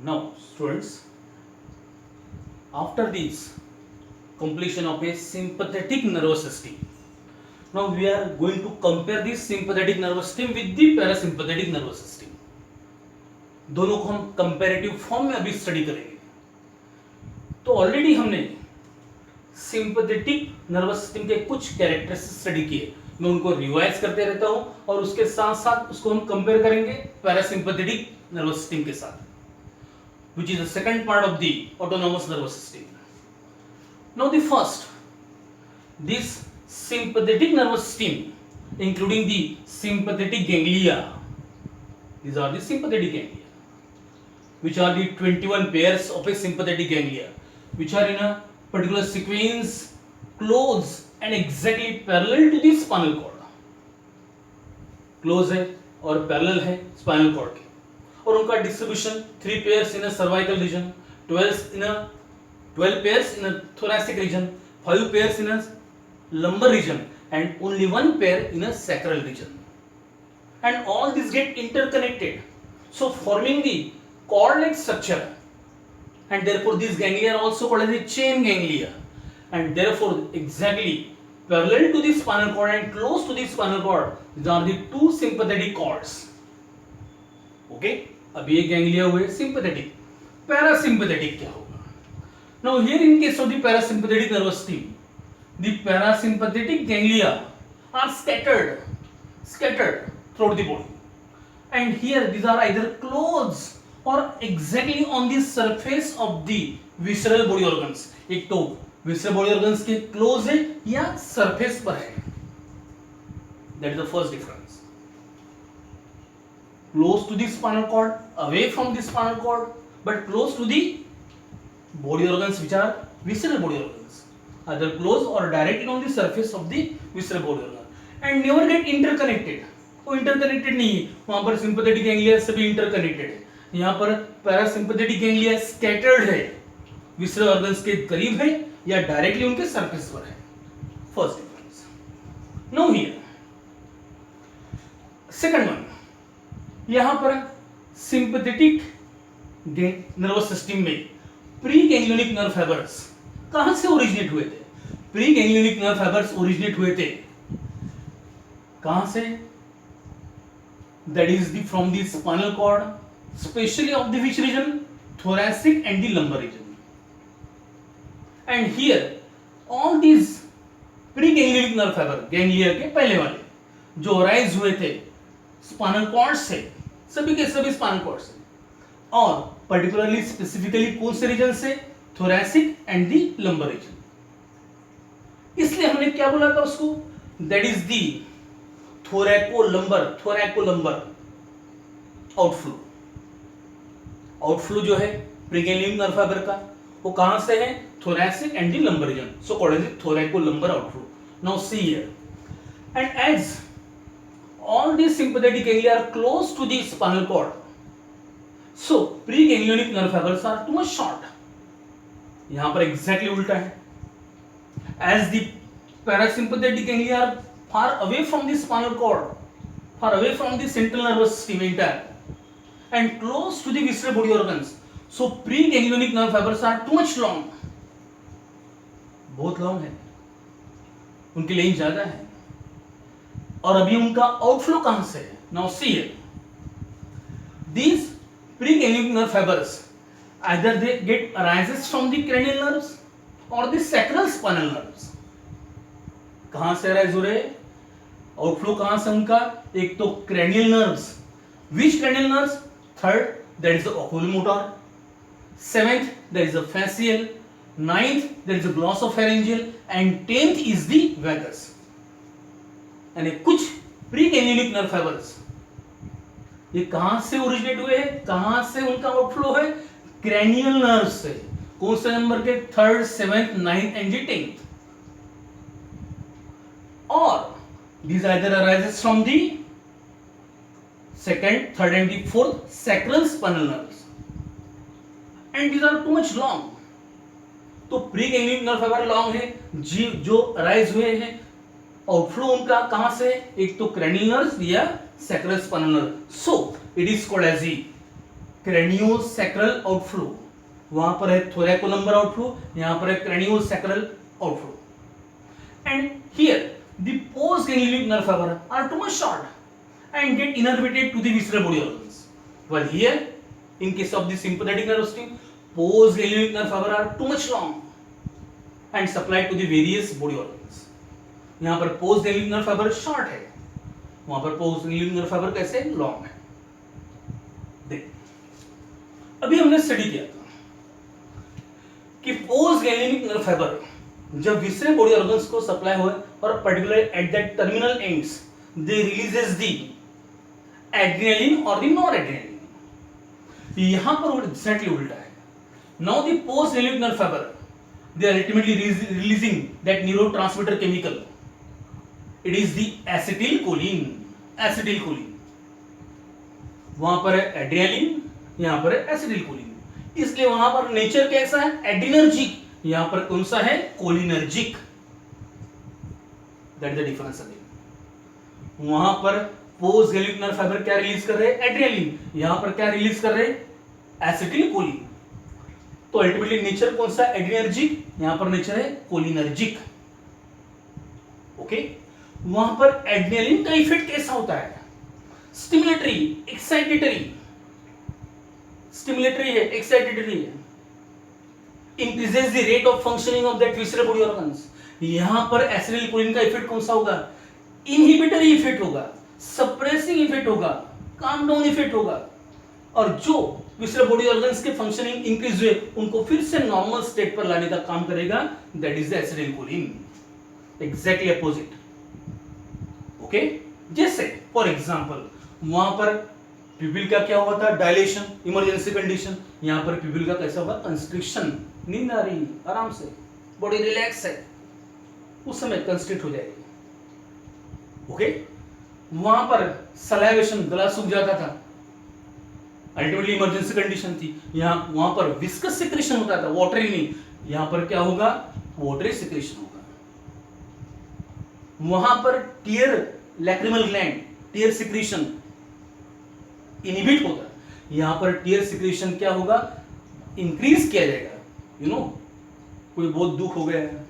Now, students, after this completion of a sympathetic nervous system, now we are going to compare this sympathetic nervous system with the parasympathetic nervous system. दोनों को हम comparative form में अभी study करेंगे. तो already हमने sympathetic nervous system के कुछ कैरेक्टरिस्टिक्स स्टडी किए. मैं उनको रिवाइज करते रहता हूं और उसके साथ साथ उसको हम कंपेयर करेंगे पैरासिम्पैथेटिक नर्वस सिस्टम के साथ, which is the second part of the autonomous nervous system. Now the first, this sympathetic nervous system, including the sympathetic ganglia. These are the sympathetic ganglia, which are the 21 pairs of a sympathetic ganglia, which are in a particular sequence, close and exactly parallel to the spinal cord. Close है और parallel है spinal cord के, और उनका distribution 3 pairs in a cervical region, 12 pairs in a thoracic region, 5 pairs in a lumbar region, and only 1 pair in a sacral region. And all these get interconnected, so forming the cord-like structure, and therefore these ganglia are also called as the chain ganglia, and therefore exactly parallel to the spinal cord and close to the spinal cord, these are the two sympathetic cords. Okay, अभी ये ganglia हुए sympathetic. Parasympathetic क्या होगा? Now here in case of the parasympathetic nervous system, the parasympathetic ganglia are scattered throughout the body, and here these are either close or exactly on the surface of the visceral body organs. एक तो visceral body organs के close है या surface पर है. That is the first difference. Close to the spinal cord, away from the spinal cord, but close to the body organs which are visceral body organs, either close or directly on the surface of the visceral body organ, and never get interconnected. वो interconnected नहीं है. वहां पर sympathetic ganglia सभी interconnected है. यहाँ पर parasympathetic ganglia scattered है, विसरल ऑर्गन्स के करीब है या डायरेक्टली उनके सरफेस पर है. First difference. Now here second one. यहाँ पर सिंपैथेटिक नर्वस सिस्टम में प्री गैंग्लियोनिक नर्व फाइबर्स कहां से ओरिजिनेट हुए थे? Pre ganglionic nerve fibres originate हुए थे कहां से? That is from the spinal cord, especially of the which region? Thoracic and the lumbar region. And here all these preganglionic nerve fiber, ganglia के पहले वाले जो अराइज हुए थे स्पाइनल कॉर्ड से, सभी के सभी स्पाइनल कॉर्ड से, और पर्टिकुलरली स्पेसिफिकली कौन से रीजन से? Thoracic and the lumbar reason. इसलिए हमने क्या बोला था उसको? दैट इज दी थोरैकोलंबर आउटफ्लो जो है प्रीगैंग्लियन नर्व फाइबर का, वो कहां से है? Thoracic and the lumbar region, so called as thoracolumbar outflow. Now see here, and as all these sympathetic ganglia are close to the spinal cord, so preganglionic nerve fibers are too much short. यहां पर exactly उल्टा है. As the parasympathetic ganglia are far away from the spinal cord, far away from the central nervous system entire, and close to the visceral body organs, so preganglionic nerve fibers are too much long. बहुत long है, उनकी length ज्यादा है, और अभी उनका outflow कहां से है? Now see here, these preganglionic nerve fibers either they get arises from the cranial nerves or the sacral spinal nerves. कहां से अराइज हो रहे हैं? आउटफ्लो कहां से उनका? एक तो cranial nerves. Which cranial nerves? Third, that is the oculomotor. Seventh, that is the facial. Ninth, that is the glossopharyngeal, and 10th is the vagus. यानी कुछ प्रीगैंग्लियोनिक नर्व फाइबर्स ये कहां से ओरिजिनेट हुए हैं? कहां से उनका आउटफ्लो है? क्रैनियल नर्व से. कौन से नंबर के? 3rd, 7th, 9th and 10th. और these either arises from the 2nd, 3rd and the 4th sacral spinal nerves, and these are too much long. तो प्रीगैंग्लियोनिक नर्व फाइबर लॉन्ग है जो arise हुए हैं. आउटफ्लो उनका कहां से? एक तो क्रैनियल नर्व या sacral spinal nerve. So it is called as the craniosacral outflow, वहां पर है थोरैकोलंबर आउटफ्लो, यहां पर है craniosacral outflow. And here the post ganglionic nerve fibre are too much short and get innervated to the visceral body organs, while here in case of the sympathetic nervous system post ganglionic nerve fiber are too much long and supplied to the various body organs. यहाँ पर post ganglionic nerve fiber short है, वहां पर post ganglionic nerve fiber कैसे long है. देख अभी हमने स्टडी किया था कि post ganglionic nerve fiber जब विसरल बॉडी ऑर्गन्स को सप्लाई हुए और particular at that terminal ends they releases the adrenaline और द नॉरएड्रेनालिन. यहां पर एग्जैक्टली उल्टा है. Now the post ganglionic nerve fibre they are ultimately releasing that neurotransmitter chemical. It is the acetylcholine. Acetylcholine वहां पर है एड्रेनालिन, यहां पर है एसिटिलकोलिन. इसलिए वहां पर नेचर कैसा है? एड्रिनर्जिक. यहां पर कौन सा है? Cholinergic. That is the difference again. वहां पर पोस्ट गैंग्लियोनिक नर्व फाइबर क्या रिलीज कर रहे हैं? एड्रेनालिन. यहां पर क्या रिलीज कर रहे हैं? एसिटिलकोलिन. तो अल्टीमेटली नेचर कौन सा? एड्रिनर्जिक. यहां पर नेचर है कोलिनर्जिक. ओके. वहां पर एड्रेनालिन का इफेक्ट कैसा होता है? Stimulatory, excitatory. स्टिमुलेटरी है, एक्साइटेटरी है. Increases the rate of functioning of that visceral body organs. यहां पर एसिटिलकोलिन का इफेक्ट कौन सा होगा? इनहिबिटरी इफेक्ट होगा, सप्रेसिंग इफेक्ट होगा, काम डाउन इफेक्ट होगा. और जो विसरल बॉडी ऑर्गन्स के फंक्शनिंग इंक्रीज हुए उनको फिर से नॉर्मल स्टेट पर लाने का काम करेगा. That is the acetylcholine. Exactly opposite. Okay. जैसे फॉर एग्जांपल वहां पर प्यूपिल का क्या हुआ था? Dilation, emergency condition. यहां पर प्यूपिल का कैसा होगा? कंस्ट्रिक्शन. नींद आ रही, आराम से, बॉडी रिलैक्स है, उस समय कंस्ट्रिक्ट हो जाएगी. ओके. वहां पर सलाइवेशन, गला सूख जाता था, अल्टीमेटली इमरजेंसी कंडीशन थी. यहां वहां पर विस्कस सिक्रेशन होता था, वाटरी नहीं. यहां पर क्या होगा? वाटरी सिक्रेशन होगा. वहां पर tear, lacrimal gland, tear secretion inhibit होगा. यहां पर टीयर सिक्रेशन क्या होगा? इंक्रीज किया जाएगा. यू नो, कोई बहुत दुख हो गया है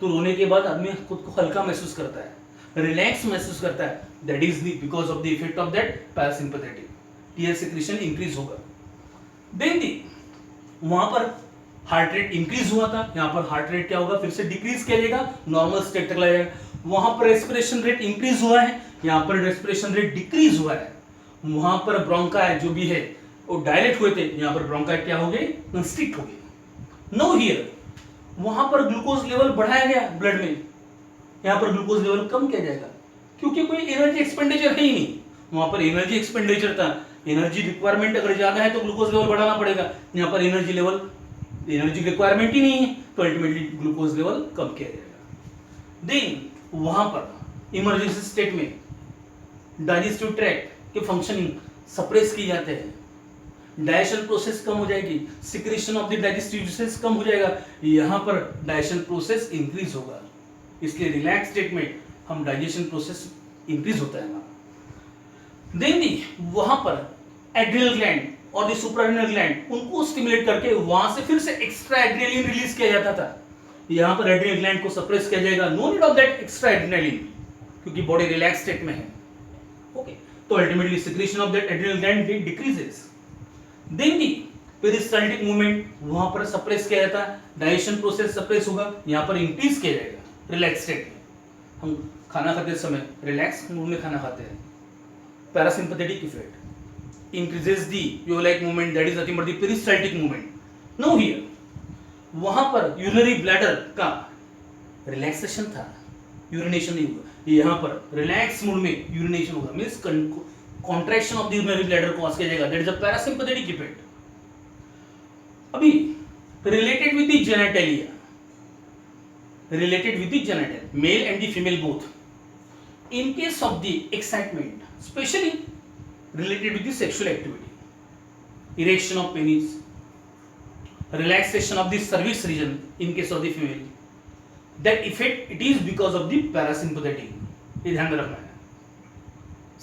तो रोने के बाद आदमी खुद को हल्का महसूस करता है, रिलैक्स महसूस करता है. That is because of the effect of that parasympathetic. Tear secretion increase होगा. देन दी वहां पर हार्ट रेट इंक्रीज हुआ था, यहां पर हार्ट रेट क्या होगा? फिर से डिक्रीज किया जाएगा, नॉर्मल स्टेट तक लाएगा. वहां पर रेस्पिरेशन रेट इंक्रीज हुआ है, यहां पर रेस्पिरेशन रेट डिक्रीज हुआ है. वहां पर ब्रोंकाई जो भी है वो डायलेट हुए थे, यहां पर ब्रोंकाई क्या हो गए? कंस्ट्रिक्ट हो गए. नो हियर वहां पर ग्लूकोज लेवल बढ़ाया गया ब्लड में, यहां पर ग्लूकोज लेवल कम किया जाएगा क्योंकि कोई एनर्जी एक्सपेंडिचर है ही नहीं. वहां पर एनर्जी एक्सपेंडिचर था, एनर्जी रिक्वायरमेंट अगर ज्यादा है तो ग्लूकोज लेवल बढ़ाना पड़ेगा. यहां पर एनर्जी रिक्वायरमेंट ही नहीं है तो अल्टीमेटली ग्लूकोज लेवल कम किया जाएगा. देन वहां पर इमरजेंसी स्टेट में डाइजेस्टिव ट्रैक्ट के फंक्शनिंग सप्रेस किए जाते हैं, डाइजेशन प्रोसेस कम हो जाएगी, सिक्रेशन ऑफ द डाइजेस्टिव जुसेस कम हो जाएगा. यहां पर डाइजेशन प्रोसेस इंक्रीज होगा. इसलिए रिलैक्स स्टेट में हम डाइजेशन प्रोसेस इंक्रीज होता है हमारा. देन दी वहां पर एड्रिनल ग्लैंड और द सुप्रारेनल ग्लैंड उनको स्टिमुलेट करके वहां से फिर से एक्स्ट्रा एड्रेनालिन रिलीज किया जाता था. यहां पर एड्रिनल ग्लैंड को सप्रेस किया जाएगा. No need of that extra adrenaline क्योंकि बॉडी रिलैक्स स्टेट में है. ओके. तो ultimately secretion of that adrenal gland decreases. Then the peristaltic movement वहां पर सप्रेस किया जाता है, डाइजेशन प्रोसेस सप्रेस होगा, यहां पर इंक्रीज किया जाएगा रिलैक्स स्टेट में. हम खाना खाते समय रिलैक्स मूड में खाना खाते हैं. पैरासिम्पैथेटिक इफेक्ट इंक्रीजेस दी यूरोलाइक movement, that is nothing but the peristaltic movement. No here वहां पर यूरिनरी ब्लैडर का रिलैक्सेशन था, यूरिनेशन नहीं होगा. यहां पर रिलैक्स मूड में यूरिनेशन होगा, means contraction of the urinary bladder cause किया जाएगा. That is a parasympathetic effect. अभी related with the genitalia, related with the genital, male and the female both. In case of the excitement, especially related with the sexual activity, erection of penis, relaxation of the cervix region in case of the female, that effect it is because of the parasympathetic. ये ध्यान रखना है.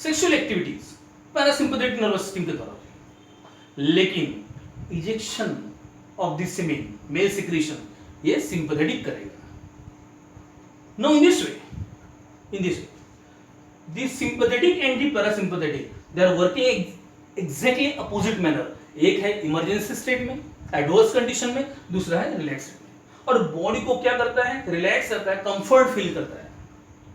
Sexual activities parasympathetic nervous system के द्वारा. लेकिन ejection of the semen male secretion ये sympathetic करेगा. Now in this way, the sympathetic and the parasympathetic they are working exactly opposite manner. एक है इमरजेंसी स्टेट में, एडवर्स कंडीशन में, दूसरा है रिलैक्स स्टेट में. और बॉडी को क्या करता है, रिलैक्स करता है, कंफर्ट फील करता है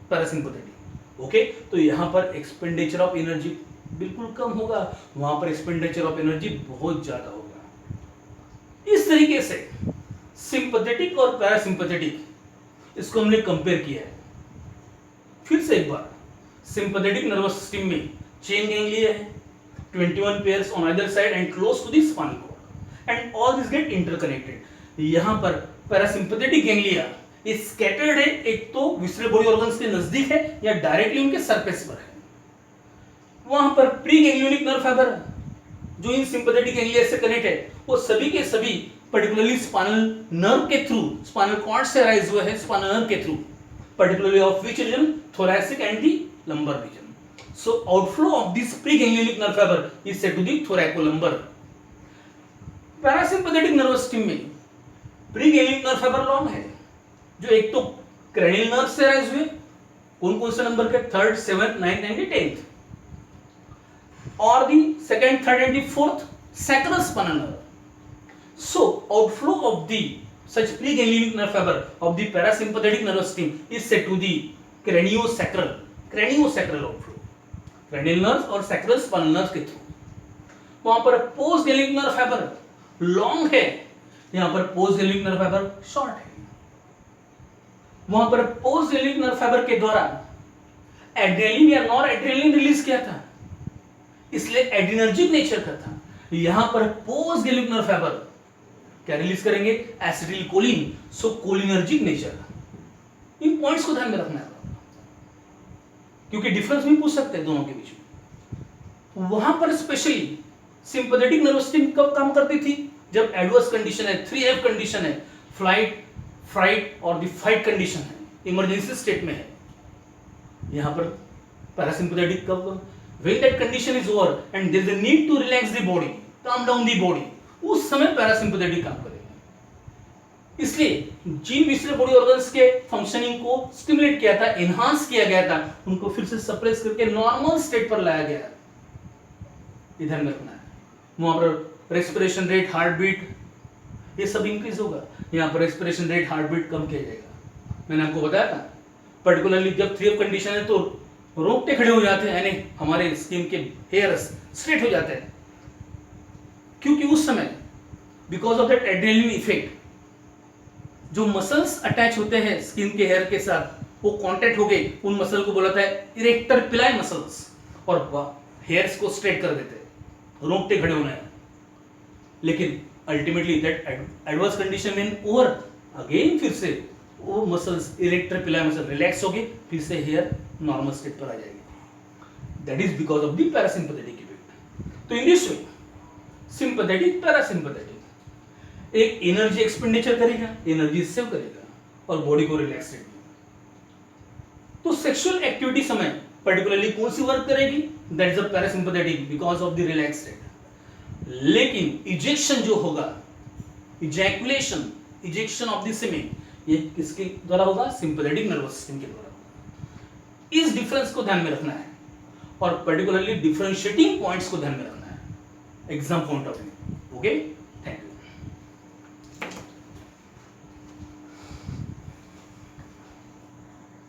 पैरासिम्पैथेटिक. ओके, तो यहाँ पर एक्सपेंडिचर ऑफ एनर्जी बिल्कुल कम होगा, वहां पर एक्सपेंडिचर ऑफ एनर्जी बहुत ज्यादा होगा. इस तरीके से सिंपैथेटिक और पैरासिम्पैथेटिक इसको हमने कंपेयर किया है. फिर से एक बार, सिंपैथेटिक नर्वस सिस्टम में चेन गैंग्लिया है, 21 pairs on either side and close to the spinal cord and all this get interconnected. यहां पर पैरासिम्पैथेटिक गैंग्लिया इज स्कैटर्ड है, एक तो विसरल बॉडी ऑर्गन्स के नजदीक है या डायरेक्टली उनके सरफेस पर है. वहां पर प्री गैंग्लियोनिक नर्व फाइबर जो इन सिंपैथेटिक गैंग्लिया से कनेक्ट है, वो सभी के सभी पर्टिकुलरली स्पाइनल नर्व के थ्रू, स्पाइनल कॉर्ड से राइज हुए हैं, स्पाइनल नर्व के through, particularly of which region, thoracic and the lumbar region. So outflow of this preganglionic nerve fiber is said to be thoracolumbar. Parasympathetic nervous system में प्रीगैंग्लियनिक nerve fibre long है, जो एक तो cranial nerve से rise हुए, कौन कौन से नंबर के, 3rd, 7th, 9th and 10th, और दी 2nd, 3rd and the 4th sacral spinal nerve. So outflow of the such preganglionic nerve fiber of the parasympathetic nervous system is said to the craniosacral outflow, cranial nerves और sacral spinal nerves के through. वहां पर post ganglionic nerve fibre long है, यहां पर post ganglionic nerve fibre short है. वहां पर पोस्ट गैंग्लियनिक नर्व फाइबर के द्वारा एड्रेनलिन या नॉर एड्रेनलिन रिलीज किया था, इसलिए एड्रिनर्जिक नेचर का था. यहां पर पोस्ट गैंग्लियनिक नर्व फाइबर क्या रिलीज करेंगे, एसिटिलकोलिन, सो कोलिनर्जिक नेचर. इन पॉइंट्स को ध्यान में रखना है, क्योंकि डिफरेंस भी पूछ सकते हैं दोनों के बीच में. वहां पर स्पेशली सिंपैथेटिक नर्वस सिस्टम कब काम करती थी, जब एडवर्स कंडीशन है, 3F कंडीशन है, फ्लाइट, फ्राइट और द फाइट कंडीशन है, इमरजेंसी स्टेट में है. यहां पर पैरासिम्पैथेटिक कब, when that condition is over and there is a need to relax the body, calm down the body, उस समय पैरासिम्पैथेटिक काम करेगा. इसलिए जिन विसरल बॉडी ऑर्गन्स के फंक्शनिंग को स्टिमुलेट किया था, एनहांस किया गया था, उनको फिर से सप्रेस करके नॉर्मल स्टेट पर लाया गया. ध्यान में रखना है. वहां पर रेस्पिरेशन रेट, हार्ट बीट ये सब इंक्रीज होगा, यहां पर रेस्पिरेशन रेट, हार्ट बीट कम किया जाएगा. मैंने आपको बताया था, पर्टिकुलरली जब 3F कंडीशन है तो रोंगटे खड़े हो जाते हैं, यानी हमारे स्किन के हेयर्स स्ट्रेट हो जाते हैं, क्योंकि उस समय because of that adrenaline effect जो मसल्स अटैच होते हैं स्किन के हेयर के साथ, वो कांटेक्ट हो गए, उन मसल को बोला था इरेक्टर पिलाई मसल्स, और हेयर्स को स्ट्रेट कर देते, रोंगटे खड़े होना है. लेकिन अल्टीमेटली दैट एडवर्स कंडीशन में ओवर अगेन, फिर से वो मसल्स, इरेक्टर पिलाई मसल रिलैक्स हो गए, फिर से हेयर नॉर्मल स्टेट पर आ जाएगी. That is because of the parasympathetic effect. तो in this way sympathetic, parasympathetic एक एनर्जी एक्सपेंडिचर करेगा, एनर्जी सेव करेगा और बॉडी को रिलैक्स रखेगा. तो सेक्सुअल एक्टिविटी समय पर्टिकुलरली कौन सी वर्क करेगी, that is a parasympathetic because of the relax state. लेकिन इजेक्शन जो होगा, ejaculation, ejection of the semen, ये किसके द्वारा होगा, सिंपैथेटिक नर्वस सिस्टम के द्वारा. इस डिफरेंस को ध्यान में रखना है और पर्टिकुलरली डिफरेंशिएटिंग पॉइंट्स को ध्यान में रखना है exam point of view. Okay.